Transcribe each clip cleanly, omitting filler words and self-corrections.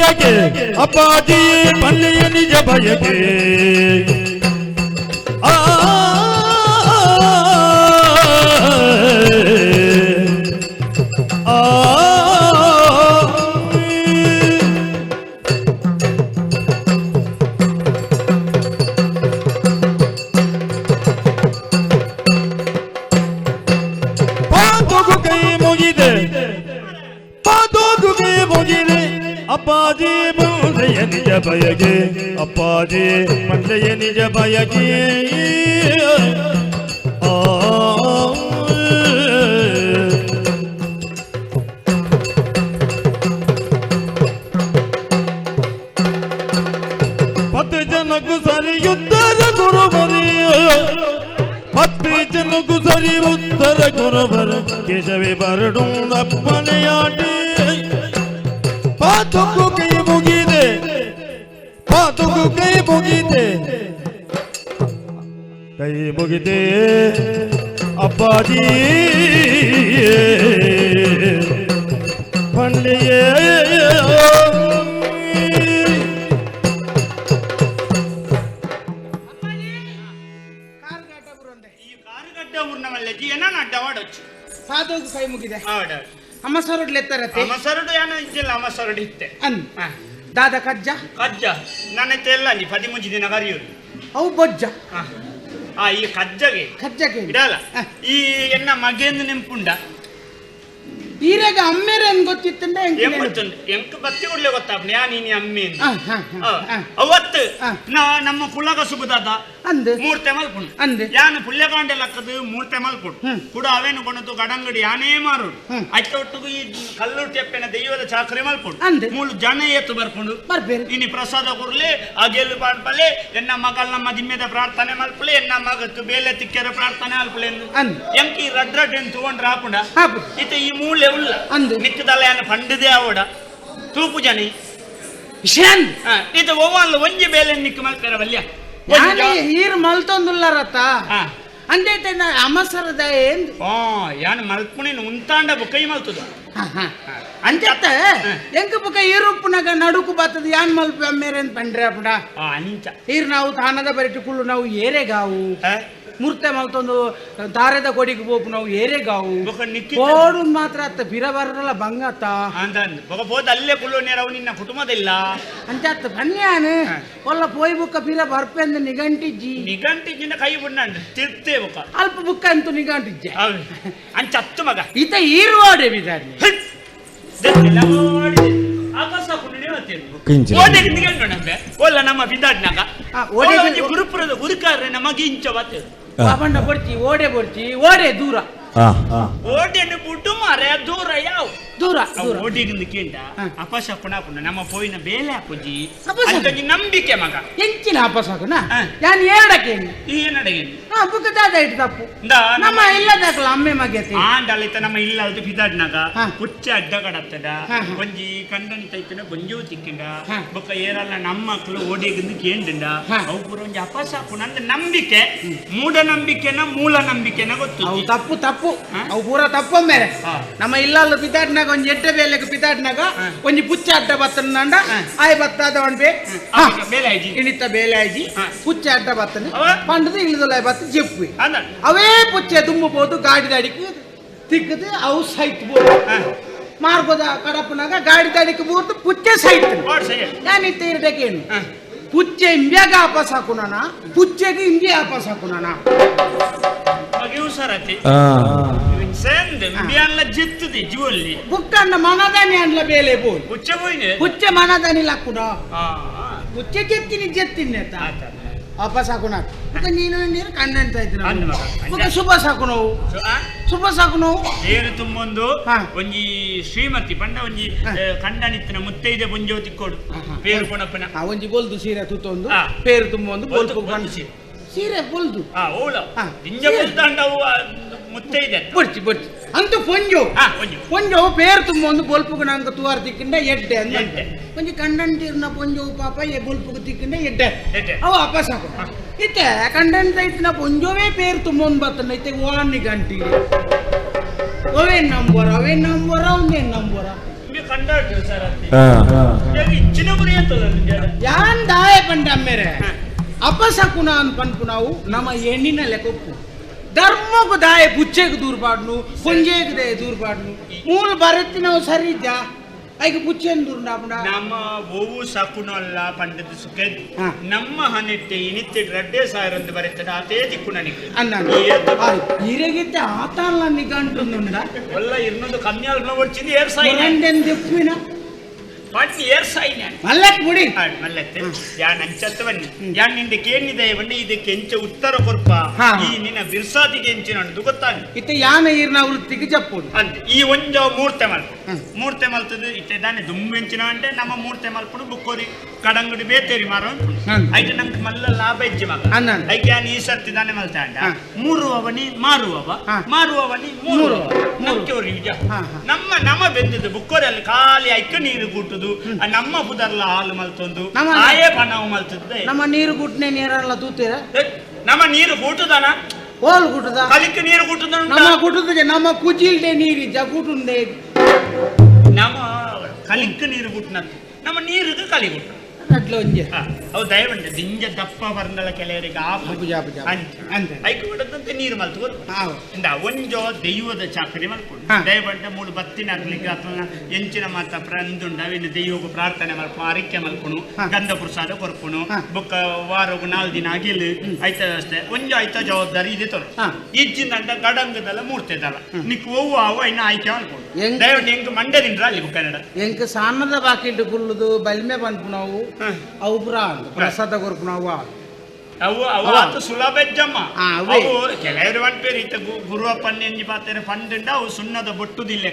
ಬಯಕೆ ಅಪ್ಪಾಜಿ ಪಲ್ಲೆಯ ನಿಜ ಬಯಕೆ ಅಪ್ಪಾಜಿ ಪಲ್ಲೆಯ ನಿಜ ಬಯಕೆ ಅಪ್ಪಾಜಿ ಪಲ್ಲೆಯ ನಿಜ ಬಯಕೆ ಪತ್ತು ಜನಕ್ಕೂ ಸರಿ ಉತ್ತರ ಗುರುಬರಿ ಪತ್ತು ಜನಕ್ಕೂ ಸರಿ ಉತ್ತರ ಗುರುಬರ ಕೇಶವೇ ಬರಡು ಅಪ್ಪನೆಯಾಟಿ ಪಾತುಕು ಕೈ ಮುಗಿದೆ ಪಾತುಕು ಕೈ ಮುಗಿದೆ ಕೈ ಮುಗಿದೆ ಅಪ್ಪಾಜಿ ಪಲ್ಲೆಯೇ ಪಾತುಕು ಕೈ ಮುಗಿದೆ ಅಮ್ಮ ಸರಡ್ಲು ಎತ್ತರತ್ತೆ ಅಮ್ಮ ಸರಡು ಏನೋ ಇದ್ದಿಲ್ಲ ಅಮ್ಮ ಸರಡು ಇತ್ತೆ ದಾದ ಕಜ್ಜ ಕಜ್ಜ ನನ್ನತ್ತೆ ಎಲ್ಲ ಅಲ್ಲಿ 13 ದಿನ ಕರಿಯೋರು ಅವು ಬೊಜ್ಜ ಈ ಕಜ್ಜಗೆ ಇಡಲ್ಲ ಈ ಎನ್ನ ಮಗೇಂದು ನೆಂಪುಂಡ ಈರಾಗ ಅಮ್ಮೇರೆ ಏನ್ ಗೊತ್ತಿತ್ತಂದ್ರೆ ಎಂಕ ಬತ್ತಿ ಕೊಡ್ಲೆ ಗೊತ್ತಾಗ್ಲಿ ನೀನಿ ಅಮ್ಮೆ ಅವತ್ತು ನಮ್ಮ ಪುಳ್ಳಗ ಸುಬದಾದ ಅಂದ್ ಮೂರ್ತೆ ಮಲ್ಪುಂಡು ಅಂದ್ ಯಾನು ಪುಳ್ಯಗಾಂಡೆ ಲಕ್ಕದು ಮೂರ್ತೆ ಮಲ್ಪುಂಡು ಕೂಡ ಅವೇನು ಕೊಣದು ಗಡಂಗಡಿ ಯಾನೇ ಮಾರುಡು ಅಚ್ಚ ಒಟ್ಟಿಗೂ ಈ ಕಲ್ಲು ಟೆಪ್ಪೆನ ದೈವದ ಚಾಕ್ರಿ ಮಲ್ಪುಂಡು ಮೂಳು ಜನ ಎತ್ತು ಬರ್ಕೊಂಡು ಇನಿ ಪ್ರಸಾದ ಕೊಡ್ಲಿ ಆ ಗೆಲ್ಲು ಪಾಡ್ಪಲೆ ಎನ್ನ ಮಗಳ ನಮ್ಮ ದಿಮ್ಮೆದ ಪ್ರಾರ್ಥನೆ ಮಲ್ಪಲೆ ಎನ್ನ ಮಗತ್ತು ಬೇಲೆ ತಿಕ್ಕೆರ ಪ್ರಾರ್ಥನೆ ಅಲ್ಪಲೆ ಎಂಕಿ ರಡ್ರಡ್ ತಗೊಂಡ್ರ ಹಾಪುಂಡ ಇತ ಈ ಮೂಳೆ ಉಳ್ಳ ನಿಕ್ಕದಲ್ಲ ಯಾನ ಪಂಡದೇ ಅವಡ ತೂಪು ಜನಿ ಇದು ಒವ್ವಲ್ಲ ಒಂಜಿ ಬೇಲೆ ನಿಕ್ಕ ಮಲ್ಪೆರ ಬಲ್ಯ ಹೀರ್ ಮಲ್ತೊಂದುಲ್ಲಾರತ್ತ ಅಂದೈತೆ ಅಮಸರದ ಏನ್ ಯಾನ್ ಮಲ್ಪುಣಿನ ಉಂತಾಂಡ ಬುಕೈ ಮಲ್ತದ ಅಂಚತ್ತ ಎಂಕ ಬುಕ ಈರುಪ್ಪುನಾಗ ನಡುಕು ಬತ್ತದ ಯಾನ್ ಮಲ್ಪ ಅಮ್ಮೇರೆ ಅಂತ ಪಂಡ್ರೆ ಅಪ್ಪಡ ಅಂಚ ಹೀರ್ ನಾವು ತಾನದ ಬರಿಟಿಕುಳ್ಳು ನಾವು ಏರೆಗಾವು ಮೂರ್ತೆ ಮಲ್ತೊಂದು ದಾರದ ಕೊಡಿಗೆ ಬೋಪು ನಾವು ಏರೆಗಾವು ಓಡು ಮಾತ್ರ ಅತ್ತ ಬಿರ ಬರಲ್ಲ ಬಂಗತ್ತ ಹೋದ ಅಲ್ಲೇ ಕುಳ್ಳು ನೇರವು ನಿನ್ನ ಕುಟುಂಬದಿಲ್ಲ ಅಂಚತ್ತ ಬನ್ಯಾನು ಒಲ್ಲ ಪೋಯ್ ಬುಕ್ಕ ಬಿರ ಬರ್ಪೆಂದು ನಿಘಂಟಿಜ್ಜಿನ ಕೈ ಬಿಡ್ನಂಡು ತಿರ್ತೇ ಬುಕ್ಕ ಅಲ್ಪ ಬುಕ್ಕ ಅಂತೂ ನಿಘಂಟಿಜ್ಜೆ ಅಂಚತ್ತು ಮಗ ಈತ ಈರುವಾಡೆ ಬಿದ್ದಾನೆ ಆಕಾಶ ಒಲ್ಲ ನಮ್ಮ ಬಿದ್ದಾಡ್ನಾಗ ಗುರುಪುರದ ಗುರುಕಾರ್ರೆ ನಮಗೆ ಇಂಚ ಬರ್ತೇವೆ ಬಾಬಣ್ಣ ಬರ್ಚಿ ಓಡೆ ದೂರ ಓಡೆಯನ್ನು ಬಿಟ್ಟು ಮಾರೆ ದೂರ ಯಾವ ದೂರ ಓಡಿಗಿಂದ ಕೇಂಡ ಅಪಶಕುಣ ನಮ್ಮ ಪೋಯಿನ ಬೇಲೆ ಹಾಕುಜಿ ನಂಬಿಕೆ ಮಗ ಎಂಚಿನ ಅಪಶಕುನ ಯಾನ್ ಏರಡಕ್ಕೆ ಏನಡಗೇನು ಬುಕ್ಕ ದಾದ ಇಟ್ಟು ತಪ್ಪು ನಮ್ಮ ಇಲ್ಲದಾಕಲ್ಲ ಅಮ್ಮೆ ಮಗತಿ ಆಂಡಲಿತ ನಮ್ಮ ಇಲ್ಲದ ಬಿದ್ದಾಡ್ನಾಗ ಹುಚ್ಚ ಅಡ್ಡ ಕಡತ್ತದ ಒಂಜಿ ಕಂಡನಿ ತೈತನ ಗೊಂಜು ತಿಕ್ಕಿಂಡ ಬೊಕ್ಕ ಏರಲ್ಲ ನಮ್ಮ ಮಕ್ಕಳು ಓಡಿಗಿಂದ ಕೇಂಡಿಂಡ ಅವು ಪುರ ಒಂಜಿ ಅಪಶಕುಣ ಅಂದ್ರೆ ನಂಬಿಕೆ ಮೂಢನಂಬಿಕೆನ ಮೂಲ ನಂಬಿಕೆನ ಗೊತ್ತು ತಪ್ಪು ಅವು ಪೂರ ತಪ್ಪೊಮ್ಮೇಲೆ ನಮ್ಮ ಇಲ್ಲಲ್ಲ ಬಿದ್ದಾಡ್ನಾಗ ಒಂಜಿ ಎಡ್ಡೆ ಬೇಲೆಗೆ ಬಿದ್ದಾಡ್ನಾಗ ಒಂಜಿ ಪುಚ್ಚ ಅಡ್ಡ ಬತ್ತನಂಡ ಆಯ್ ಬತ್ತಾದ ಒಣ್ಬೆ ಇಣಿತ ಬೇಲೆ ಆಯ್ಜಿ ಪುಚ್ಚ ಅಡ್ಡ ಬತ್ತನ ಪಂಡದು ಇಳಿದಲ್ಲ ಬತ್ತ ಜೆಪ್ಪಿ ಅವೇ ಪುಚ್ಚೆ ತುಂಬಬಹುದು ಗಾಡಿ ದಾಡಿಗೆ ತಿಕ್ಕದು ಅವು ಸೈಟ್ ಬೋದು ಮಾರ್ಗದ ಕಡಪನಾಗ ಗಾಡಿ ದಾಡಿಗೆ ಬೋದು ಪುಚ್ಚೆ ಸೈಟ್ ನಾನಿತ್ತ ಇರಡಕೇನು ಪುಚ್ಚೆ ಇಂಬ್ಯಾಗ ಆಪಾಸ್ ಹಾಕುನಾನ ಪುಚ್ಚೆಗೆ ಇಂಬಿ ಆಪಾಸ್ ಹಾಕುನಾನ ಬುಕ್ಕಂಡ ಮನದಾನಿ ಅಂಡ್ಲ ಬೇಲೆ ಬೋಯ್ ಪುಚ್ಚೆ ಮನದಾನಿ ಲಕ್ಕುಡ ಪುಚ್ಚೆ ಜೆತ್ತಿನಿ ವಾಪಸ್ ಹಾಕೋಣ ನೀನು ನೀರು ಕಣ್ಣ ಅಂತ ಇದ್ದೀನಿ ಶುಭ ಸಾಕು ನೋವು ಏರು ತುಂಬೊಂದು ಒಂಜಿ ಶ್ರೀಮತಿ ಪಂಡ ಒಂಜಿ ಕಂಡನಿತ್ತಿನ ಮುತ್ತೈದೆ ಪುಂಜೋತಿ ಕೊಡು ಪೇರು ಕೊಣಪ್ಪನ ಒಂಜಿ ಬೋಲ್ದು ಸೀರೆ ತುತ್ತೊಂದು ಪೇರು ತುಂಬೊಂದು ಬೋಲ್ಪು ಕಣ್ಸಿ ಸೀರೆ ಬೋಲ್ದು ಓಳ ಇಂಜ ಬೋಲ್ತಾಂಡವು ಮುತ್ತೈದೆ ಬರ್ಚಿ ಅಂತೂ ಪೊಂಜೋ ಪೇರು ತುಂಬ ಒಂದು ಬೋಲ್ಪುಗ ನಂಗೆ ತುವಾರ ತಿಕ್ಕಿಂಡ ಎಡ್ಡೆ ಅಂದೆ ಒಂಜಿ ಕಂಡಂಟಿರ್ನ ಪೊಂಜೋ ಪಾಪ ಬೋಲ್ಪುಗ ತಿಕ್ಕಿಂಡ ಎಡ್ಡೆ ಅವ ವಾಪಸ್ ಹಾಕು ಇತ್ತೆ ಕಂಡಂಟ ಇತ್ತಿನ ಪೊಂಜೋವೇ ಪೇರು ತುಂಬ ಒಂದು ಬರ್ತನ ಇತ್ತೆ ವಾನಿ ಗಂಟಿ ಅವೇನ್ ನಂಬೋರ ಒಂದೇನ್ ನಂಬೋರ ಕಂಡಾಡ್ತೀವಿ ಸರ್ ಇಚ್ಚಿನ ಗುರಿ ಅಂತಲ್ಲ ಯಾನ್ ದಾಯ ಪಂಡ ಮೇರೆ ಅಪಸಕುನ ಅಂತ ಪನ್ಪು ನಾವು ನಮ್ಮ ಹೆಣ್ಣಿನ ಲೆಕ್ಕೊಪ್ಪು ಧರ್ಮಕ್ಕೂ ದಾಯ ಬುಚ್ಚೆಗೆ ದೂರ ಪಾಡ್ನು ಕೊಂಜೆಗೆ ದಾಯ ದೂರ ಪಾಡ್ನು ಮೂಲ ಬರತ್ತಿ ನಾವು ಸರಿ ಇದ್ದ ಐಕ ಬುಚ್ಚೆನ್ ದೂರ ನಮ್ಮ ಓವು ಸಕುನಲ್ಲ ಪಂಡದ ಸುಖ ನಮ್ಮ ಹನಿಟ್ಟೆ ಇನಿತ್ತೆ ರಡ್ಡೆ ಸಾವಿರ ಅಂತ ಬರುತ್ತದೆ ಅದೇ ದಿಕ್ಕು ನನಗೆ ಈರೆಗಿತ್ತೆ ಆತಲ್ಲ ನಿಗಂಟುಂದ ಒಲ್ಲ ಇನ್ನೊಂದು ಕಮ್ಮಿ ಅಲ್ನ ಒಡ್ಚಿಂದು 2 ಸಾವಿರ ದೆಪ್ಪಿನ ಪಟ್ಟಿ 2 ಸಾವಿರ ಮಲ್ಲಕ್ ಮುಡಿ ಮಲ್ಲತ್ತೆ ಯಾನ್ ಅಂಚತ್ತವನ್ನಿ ಯಾನ್ ನಿಂದೆ ಕೇಳಿದೆ ಬಂಡಿ ಇದಕ್ಕೆ ಎಂಚ ಉತ್ತರ ಕೊರ್ಪ ಈ ನಿನ್ನ ಬಿರ್ಸಾದಿಗೆ ಎಂಚಿನಂದು ಗೊತ್ತಾಗ ಇತ್ತೆ ಯಾನ ಈರ್ನ ವೃತ್ತಿಗೆ ಜಪ್ಪುದು ಅಂತ ಈ ಒಂಜ ಮೂರ್ತೆ ಮಲ್ತದ ಇತ್ತೆ ದಾನೆ ದುಂಬೆಂಚಿನ ಅಂದ್ರೆ ನಮ್ಮ ಮೂರ್ತೆ ಮಲ್ಪುಡು ಬುಕ್ಕೋರಿ ಕಡಂಗಡಿ ಬೇತೇರಿ ಮಾರೋ ಐತೆ ನಮ್ಗೆ ಮಲ್ಲ ಲಾಭ ಹೆಜ್ಜೆ ಮಗ ಐಕೆ ಯಾನ್ ಈ ಸರ್ತಿ ದಾನೆ ಮಲ್ತ ಅಂಡ ಮೂರುವವನಿ ಮಾರುವವನಿ ಮೂರುವವ ನಮ್ಗೆ ಅವ್ರು ನಿಜ ನಮ್ಮ ಬೆಂದದ್ದು ಬುಕ್ಕೋರಿ ಅಲ್ಲಿ ಖಾಲಿ ಐಕ ನೀರು ಗುಟ್ಟುದು ನಮ್ಮ ಬುದರ್ಲ ಹಾಲು ಮಲ್ತೊಂದು ಆಯೇ ಬಣ್ಣವು ಮಲ್ತದ್ದೆ ನಮ್ಮ ನೀರು ಗುಟ್ನೆ ನೀರೆಲ್ಲ ತೂತೀರ ನಮ್ಮ ನೀರು ಗೂಟುದಾನ ಓಲ್ ಗುಟ್ಟದ ಕಲಿಕೆ ನೀರು ಗೂಟುದ ನಮ್ಮ ಗುಟ್ಟದ ನಮ್ಮ ಕುಜಿಲ್ಡೆ ನೀರಿ ಜಗುಟುಂದೆ ನಮ್ಮ ಕಲಿಕೆ ನೀರು ಗುಟ್ನಂತ ನಮ್ಮ ನೀರಿಗೆ ಕಲಿ ಗುಟ್ಟು ಅಟ್ಲ ಒಂಜೆ ಅವು ದಯವಂಡ ದಿಂಜ ದಪ್ಪ ಬರ್ನಲ ಕೆಲವರಿಗೆ ಐಕು ಬಿಡದಂತೆ ನೀರು ಮಲ್ತು ಇಂದ ಒಂಜೋ ದೈವದ ಚಾಕರಿ ಮಲ್ಕೊಂಡು ದಯವಂಡ ಮೂರು ಬತ್ತಿನ ಆಗ್ಲಿಕ್ಕೆ ಅಥವಾ ಎಂಚಿನ ಮಾತ ಪ್ರಂದುಂಡ ಅವಿನ ದೈವಕ್ಕೆ ಪ್ರಾರ್ಥನೆ ಮಲ್ಪು ಅರಿಕೆ ಮಲ್ಪುಣು ಗಂಧ ಪ್ರಸಾದ ಕೊರ್ಪುಣು ಬೊಕ್ಕ ವಾರಗು 4 ದಿನ ಆಗಿಲು ಐತ ಅಷ್ಟೇ ಒಂಜೋ ಐತ ಜವಾಬ್ದಾರಿ ಇದೆ ತೊರು ಇಜ್ಜಿಂದ ಗಡಂಗದಲ್ಲ ಮೂರ್ತೆದಲ್ಲ ನಿಕ್ ಓವು ಅವು ಇನ್ನ ಆಯ್ಕೆ ಮಲ್ಕೊಂಡು ದಯವಂಡ ಎಂಕ್ ಮಂಡ್ಯದಿಂದ ಅಲ್ಲಿ ಕನ್ನಡ ಎಂಕ್ ಸಾನದ ಬಾಕಿಟ್ಟು ಕುಲ್ಲುದು ಬಲ್ಮೆ ಬಂದ್ಪು ನಾವು ಅವು ಪ್ರಸಾದ ಕೊರ್ಪು ನಾವು ಅವು ಸುಲಭ ಜಮ್ಮ ಅವು ಕೆಲವರು ಒಂಟ್ಪೇರು ಇತ್ತ ಗುರುವಪ್ಪನ ಎಂಜಿ ಪಾತ್ರೆ ಪಂಡ ಅವು ಸುಣ್ಣದ ಬೊಟ್ಟುದಿಲ್ಲ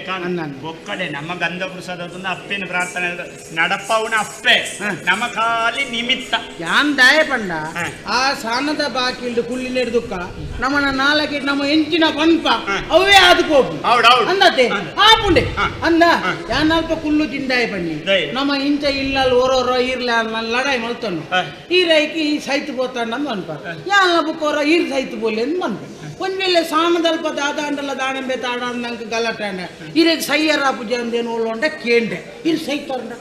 ಒಕ್ಕಡೆ ನಮ್ಮ ಗಂಧ ಪ್ರಸಾದ ಅಪ್ಪೇನ ಪ್ರಾರ್ಥನೆ ನಡಪವನ ಅಪ್ಪೆ ನಮ್ಮ ಖಾಲಿ ನಿಮಿತ್ತ ಯಾನ್ ದಾಯ ಪಂಡ ಆ ಸಾನದ ಬಾಕಿಲ್ಡು ಕುಳ್ಳಿನ ದುಃಖ ನಮ್ಮನ ನಾಲಕ್ಕೆ ನಮ್ಮ ಎಂಚಿನ ಪಂಪ ಅವೇ ಆದುಕೋಪು ಅಂದತೆ ಆಪುಂಡೆ ಅಂದ ಯಾನ್ ಅಲ್ಪ ಕುಲ್ಲು ತಿಂದಾಯ ಪಣ್ಣಿ ನಮ್ಮ ಇಂಚ ಇಲ್ಲಲ್ಲಿ ಓರೋರೋ ಇರ್ಲ ಲಡಾಯಿ ಮಲ್ತನು ಈ ರೈಕಿ ಸೈತು ಹೋತಾನ ನಮ್ಮ ಅನ್ಪ ಯಾನ ಬುಕ್ಕೋರ ಈರ್ ಸೈತು ಬೋಲೆ ಅಂತ ಮನ್ಪ ಒಂದ್ ವೇಳೆ ಸಾಮದಲ್ಪ ದಾದಾಂಡಲ್ಲ ದಾಣಂಬೆ ತಾಡಂಕ ಗಲಾಟಂಡ ಇರೇಗ್ ಸೈಯರ ಪೂಜೆ ಅಂದೇನು ಒಳ್ಳೊಂಡೆ ಕೇಂಡೆ ಇರ್ ಸೈತಂಡ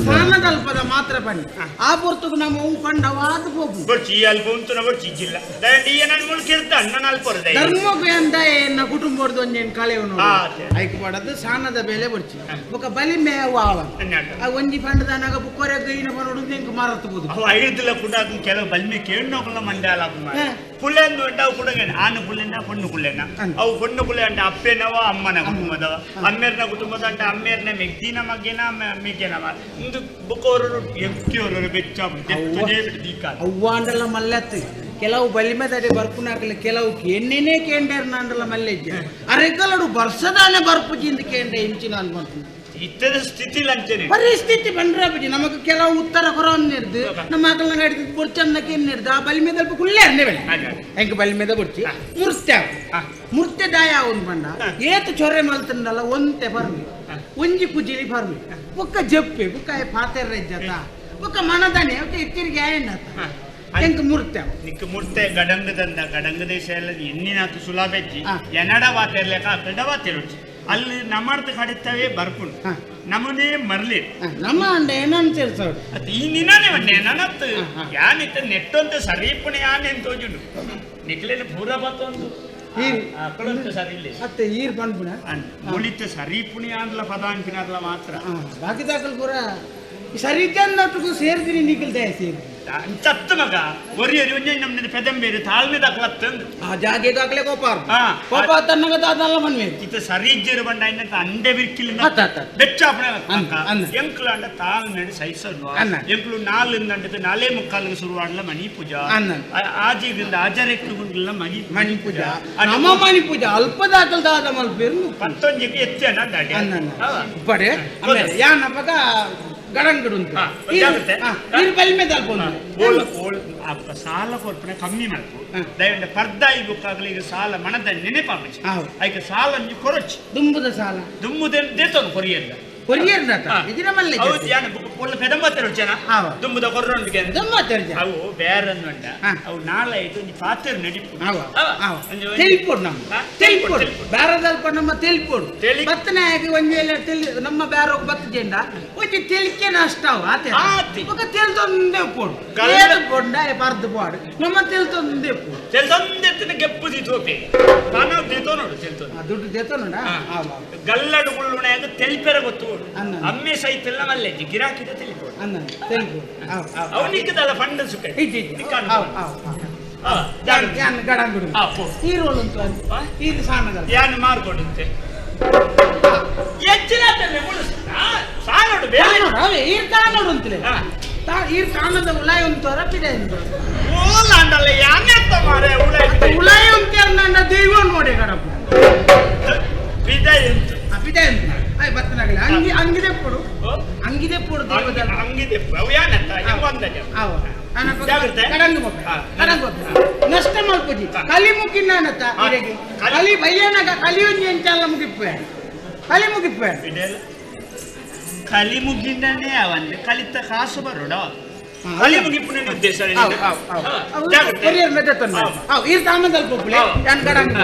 ಸಾನದಲ್ಪದ ಮಾತ್ರ ಬನ್ನಿ ಆ ಪೊರ್ತುಕು ನಮ್ಮ ಪಂಡವಾದ ಹೋಗು ಧರ್ಮಕ್ಕೆ ಅಂತ ಏನ ಕುಟುಂಬದ ಒಂದೇನು ಕಳೆಯವನು ಐಕ್ ಮಾಡದು ಸಾನದ ಬೆಲೆ ಬರ್ಚಿ ఒక ಬಲಿಮೆ ವಾವ ಒಂಜಿ ಪಂಡದನಾಗ ಬುಕ್ಕೋರೆ ಗೈನ ಬರೋಡು ನಿಂಗೆ ಮಾರತ್ಬೋದು ಐದಲ ಕೂಡ ಕೆಲವು ಬಲಿಮೆ ಕೇಳೋಕಲ್ಲ ಮಂಡ್ಯಾಲ ಪುಲ್ಲೆಂದು ಉಂಟ ಅವು ಕೂಡ ಆನು ಪುಲ್ಲೆನ ಪೊಣ್ಣು ಪುಲ್ಲೆನ ಅವು ಪೊಣ್ಣು ಪುಲ್ಲೆ ಅಂಟ ಅಪ್ಪೆನವ ಅಮ್ಮನ ಕುಟುಂಬದವ ಅಮ್ಮೇರ್ನ ಕುಟುಂಬದ ಅಂಟ ಅಮ್ಮೇರ್ನ ಮೆಗ್ದಿನ ಮಗ್ಗಿನ ಮೇಕೆನವ ಇಂದು ಬುಕ್ಕೋರು ಎಕ್ಕಿಯವರು ಬೆಚ್ಚ ಅವ್ವಾಂಡಲ್ಲ ಮಲ್ಲತ್ತು ಕೆಲವು ಬಲಿಮೆದಡೆ ಬರ್ಪುನಾಕಲಿ ಕೆಲವು ಎಣ್ಣೆನೇ ಕೇಂಡೇರ್ನ ಅಂಡಲ್ಲ ಮಲ್ಲೆಜ್ಜೆ ಅರೆಕಲಡು ಬರ್ಸದಾನೆ ಬರ್ಪುಜಿಂದ ಕೇಂಡೆ ಇಂಚಿನ ಅನ್ಕೊಂತೀನಿ ಇತ್ತದ ಸ್ಥಿತಿ ಪರಿಸ್ಥಿತಿ ಬಂದ್ರೆ ಬಜಿ ನಮಗೆ ಕೆಲವು ಉತ್ತರ ಕೊರವನ್ನಿರ್ದು ನಮ್ಮ ಮಕ್ಕಳನ್ನ ಗಡಿದ ಬೊರ್ಚಂದಕ್ಕೆ ಏನಿರ್ದು ಆ ಬಲಿಮೆದಲ್ಪ ಕುಳ್ಳೇ ಅನ್ನೇವೆ ಹೆಂಗೆ ಬಲಿಮೆದ ಬೊರ್ಚಿ ಮುರ್ತೆ ದಾಯ ಅವನು ಬಂಡ ಏತು ಚೊರೆ ಮಲ್ತಂಡಲ್ಲ ಒಂತೆ ಬರ್ಮಿ ಒಂಜಿ ಕುಜಿಲಿ ಬರ್ಮಿ ಒಕ್ಕ ಜಪ್ಪೆ ಬುಕ್ಕ ಪಾತೆರ ರಜ್ಜತ ಒಕ್ಕ ಮನದಾನೆ ಒಕ್ಕ ಎತ್ತಿರಿಗೆ ಆಯಣ್ಣತ ಹೆಂಗೆ ಮುರ್ತೆ ನಿಕ್ಕ ಮುರ್ತೆ ಗಡಂಗ ದೇಶ ಎಲ್ಲ ಎಣ್ಣಿನಾತು ಸುಲಾಭೆಜ್ಜಿ ಎನ್ನಡ ವಾತೆರ್ಲೇಕ ಅಕ್ಕಡ ವಾತೆರೊಚ್ಚಿ ಅಲ್ಲಿ ನಮ್ಮರ್ದು ಕಡಿತವೇ ಬರ್ಪುಂಡು ನಮ್ಮನೇ ಮರ್ಲಿ ನಮ್ಮ ಅಂಡ ಏನಂತ ಹೇಳ್ತಾವ ಅತ್ ಈ ನಿನಾನೆ ಒಂದೇ ನನ್ನತ್ತು ಯಾನಿತ್ತ ನೆಟ್ಟೊಂದು ಸರೀಪುಣೆ ಯಾನೆ ತೋಜುಂಡು ನಿಕ್ಲೇನು ಪೂರ ಬತ್ತೊಂದು ಅಕ್ಕಳಂತ ಸರಿ ಇಲ್ಲ ಮತ್ತೆ ಈರ್ ಬಂದ್ಬಿಡ ಮುಳಿತ ಸರೀಪುಣೆ ಆನ್ಲ ಪದ ಅನ್ಪಿನಾರ್ಲ ಮಾತ್ರ ಬಾಕಿ ದಾಖಲ್ ಪೂರ ಸರಿ ಚಂದೊಟ್ಟಿಗೂ ಸೇರ್ತೀನಿ ನಿಖಿಲ್ ದಯ ಸೇರಿ ಚತ್ತು ಮಗ ಒರಿಯರಿ ಒಂಜೆ ನಮ್ದು ಪೆದಂಬೇರು ತಾಳ್ಮೆ ದಾಖಲತ್ತಂದು ಆ ಜಾಗೆ ದಾಖಲೆ ಕೋಪ ತನ್ನಗ ದಾದಲ್ಲ ಮನ್ವೆ ಇತ ಸರಿಜ್ಜರು ಬಂಡ ಇನ್ನಂತ ಅಂಡೆ ಬಿರ್ಕಿಲಿಂದ ಬೆಚ್ಚಾಪಣೆ ಎಂಕ್ಲು ಅಂಡ ತಾಳ್ಮೆ ಸೈಸಲ್ವ ಎಂಕ್ಲು 4 ಅಂಡದ 4:45 ಶುರುವಾಡ್ಲ ಮಣಿ ಪೂಜಾ ಆಜಿಗಿಂದ ಆಜರೆಕ್ಲುಗುಂಡ್ಲ ಮಣಿ ಪೂಜಾ ನಮ್ಮ ಮಣಿ ಪೂಜಾ ಅಲ್ಪ ದಾಖಲ್ ದಾದ ಮಲ್ಪೇರು ಪತ್ತೊಂಜಿಗೆ ಎತ್ತೇನ ದಾಡಿ ಬಡೆ ಯಾನಪ್ಪಗ ಗಡಂಗಡು ಬಲ್ಮೆ ಸಾಲ ಕೊರ್ಪಣೆ ಕಮ್ಮಿ ಮಾಡ್ಕೊ ದಯವಿಟ್ಟು ಪರ್ದಾಯಿ ಬುಕ್ಕಾಗಲಿ ಈಗ ಸಾಲ ಮನದ ನೆನಪಾಗ ಅದಕ್ಕೆ ಸಾಲ ಕೊರಚಿ ದುಂಬುದ ಸಾಲ ದುಂಬುದೇನು ದೇತನು ಕೊರಿಯಲ್ಲ ಕೊರಿಯರ್ ನತ ಇದಿನ ಮಲ್ಲೆ ಹೌದು ಯಾನ ಪೊಳ್ಳ ಪೆದಂಬತ್ತರ ಜನ ದುಂಬುದ ಕೊರ್ರೊಂದಿಗೆ ದುಂಬತ್ತರ ಜನ ಅವು ಬೇರನ್ನುಂಡ ಅವು ನಾಳೆ ಇದು ನಿ ಪಾತ್ರ ನಡಿಪು ತೆಲಿಪೋಡು ನಮ್ಮ ತೆಲಿಪೋಡು ಬೇರದಲ್ಪ ನಮ್ಮ ತೆಲಿಪೋಡು ಬತ್ತನೆ ಆಗಿ ಒಂಜೇಲೆ ನಮ್ಮ ಬೇರೋಗ ಬತ್ತ ಜೆಂಡ ಒಂಜಿ ತೆಲಿಕೆ ನಷ್ಟವು ಆತೆ ఒక ತೆಲ್ತೊಂದೆ ಪೋಡು ಏದು ಪೋಂಡ ಪರ್ದು ಪೋಡು ನಮ್ಮ ತೆಲ್ತೊಂದೆ ಪೋಡು ತೆಲ್ತೊಂದೆ ಗೆಪ್ಪು ದಿತೋಪೆ ತಾನ ದೇತೋ ನೋಡು ತೆಲ್ತೊ ದುಡ್ಡು ದೇತೋ ನೋಡ ಗಲ್ಲಡು ಗುಳ್ಳುಣೆಯಾಗ ತೆಲ್ಪೆರ ಗೊತ್ತು ಅಮ್ಮೆ ಸೈತೆಲ್ಲ ಮಲ್ಲೆಜ್ಜಿ ಗಿರಾಕಿದ ತೆಲಿಪೋಡು ಅನ್ನ ತೆಲಿಪೋಡು ಅವನಿಕ್ಕದಲ್ಲ ಫಂಡ್ ಸುಖ ಯಾನ್ ಗಡಂಗುಡು ಈರೋಳು ಅಂತ ಇದು ಸಾಣಗಲ್ಲ ಯಾನ್ ಮಾರ್ಕೊಡುತ್ತೆ ಹೆಚ್ಚಿನ ಸಾನೋಡು ಬೇರೆ ಈರ್ ಕಾಣೋಡು ಅಂತಲೇ ಈರ್ ಕಾಣದ ಉಲಾಯಿ ಉಂಟು ರಪ್ಪಿದೆ ಅಂತ ಓಲಾಂಡಲ್ಲ ಯಾನೆತ್ತ ಮಾರೆ ಉಲಾಯಿ ಉಂಟು ಅಂದ ದೈವ ನೋಡಿ ಗಡಪ್ಪ ಬಿದಾಯ ಉಂಟು ಬಿದಾಯ ಉಂಟು ಆಯ್ ಬತ್ತನಾಗಲಿ ಅಂಗಿದೆ ಪೋಡು ಅಂಗಿದೆ ಪೋಡು ದೇವದಲ್ಲ ಅಂಗಿದೆ ಅವು ಯಾನತ್ತ ಒಂದಜ ಅವ ನಷ್ಟ ಮಲ್ಪುಜಿ ಕಲಿ ಮುಗಿನಾನತ್ತ ಕಲಿ ಬಯ್ಯನಾಗ ಕಲಿಯೊಂದು ಎಂಚಲ್ಲ ಮುಗಿಪ್ಪೆ ಕಲಿ ಮುಗಿಪ್ಪೆ ಕಲಿ ಮುಗಿಂಡನೇ ಅವಂದೆ ಕಲಿತ ಕಾಸು ಬರೋಡ ಕಲಿ ಮುಗಿಪ್ಪುನ ಉದ್ದೇಶ ಕೊರಿಯರ್ ಮೆತ್ತೆ ತಂದ ಈರ್ ತಾಮದಲ್ಪ ಯಾನ್ ಗಡಂಗ